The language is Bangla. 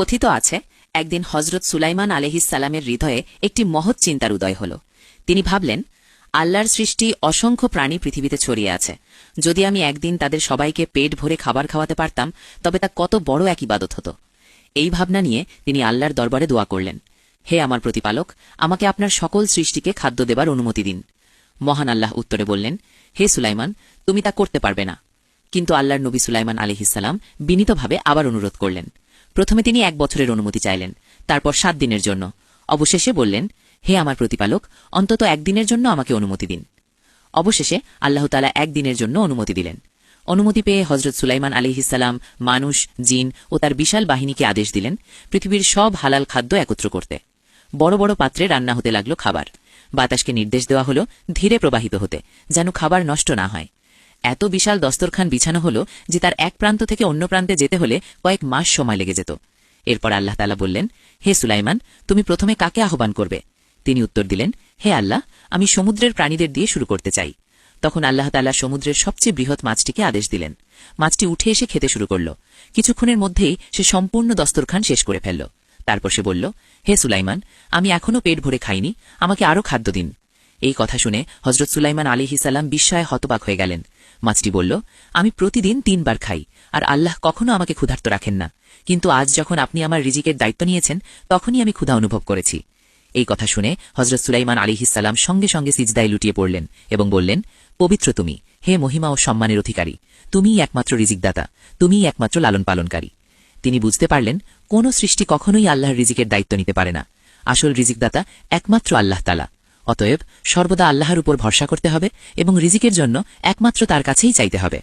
কথিত আছে একদিন হজরত সুলাইমান আলাইহিসসালামের হৃদয়ে একটি মহৎ চিন্তার উদয় হল। তিনি ভাবলেন, আল্লাহর সৃষ্টি অসংখ্য প্রাণী পৃথিবীতে ছড়িয়ে আছে। যদি আমি একদিন তাদের সবাইকে পেট ভরে খাবার খাওয়াতে পারতাম, তবে তা কত বড় এক ইবাদত হতো। এই ভাবনা নিয়ে তিনি আল্লাহর দরবারে দোয়া করলেন, হে আমার প্রতিপালক, আমাকে আপনার সকল সৃষ্টিকে খাদ্য দেবার অনুমতি দিন। মহান আল্লাহ উত্তরে বললেন, হে সুলাইমান, তুমি তা করতে পারবে না। কিন্তু আল্লাহর নবী সুলাইমান আলাইহিসসালাম বিনীতভাবে আবার অনুরোধ করলেন। প্রথমে তিনি 1 বছরের অনুমতি চাইলেন, তারপর 7 দিনের জন্য। অবশেষে বললেন, হে আমার প্রতিপালক, অন্তত 1 দিনের জন্য আমাকে অনুমতি দিন। অবশেষে আল্লাহ তাআলা 1 দিনের জন্য অনুমতি দিলেন। অনুমতি পেয়ে হজরত সুলাইমান আলাইহিসসালাম মানুষ, জিন ও তার বিশাল বাহিনীকে আদেশ দিলেন পৃথিবীর সব হালাল খাদ্য একত্র করতে। বড় বড় পাত্রে রান্না হতে লাগল খাবার। বাতাসকে নির্দেশ দেওয়া হল ধীরে প্রবাহিত হতে, যেন খাবার নষ্ট না হয়। এত বিশাল দস্তরখান বিছানো হল যে তার এক প্রান্ত থেকে অন্য প্রান্তে যেতে হলে কয়েক মাস সময় লেগে যেত। এরপর আল্লাহ তাআলা বললেন, হে সুলাইমান, তুমি প্রথমে কাকে আহ্বান করবে? তিনি উত্তর দিলেন, হে আল্লাহ, আমি সমুদ্রের প্রাণীদের দিয়ে শুরু করতে চাই। তখন আল্লাহ তাআলা সমুদ্রের সবচেয়ে বৃহৎ মাছটিকে আদেশ দিলেন। মাছটি উঠে এসে খেতে শুরু করল। কিছুক্ষণের মধ্যেই সে সম্পূর্ণ দস্তরখান শেষ করে ফেলল। তারপর সে বলল, হে সুলাইমান, আমি এখনও পেট ভরে খাইনি, আমাকে আরও খাদ্য দিন। এই কথা শুনে হজরত সুলাইমান আলাইহিসসালাম বিস্ময়ে হতবাক হয়ে গেলেন। মাছটি বলল, আমি প্রতিদিন 3 বার খাই, আর আল্লাহ কখনো আমাকে ক্ষুধার্ত রাখেন না। কিন্তু আজ যখন আপনি আমার রিজিকের দায়িত্ব নিয়েছেন, তখনই আমি ক্ষুধা অনুভব করেছি। এই কথা শুনে হজরত সুলাইমান আলাইহিসসালাম সঙ্গে সঙ্গে সিজদায় লুটিয়ে পড়লেন এবং বললেন, পবিত্র তুমি, হে মহিমা ও সম্মানের অধিকারী, তুমিই একমাত্র রিজিকদাতা, তুমিই একমাত্র লালন পালনকারী। তিনি বুঝতে পারলেন, কোন সৃষ্টি কখনোই আল্লাহর রিজিকের দায়িত্ব নিতে পারে না। আসল রিজিকদাতা একমাত্র আল্লাহ তাআলা। অতএব সর্বদা আল্লাহর উপর ভরসা করতে হবে এবং রিজিকের জন্য একমাত্র তার কাছেই চাইতে হবে।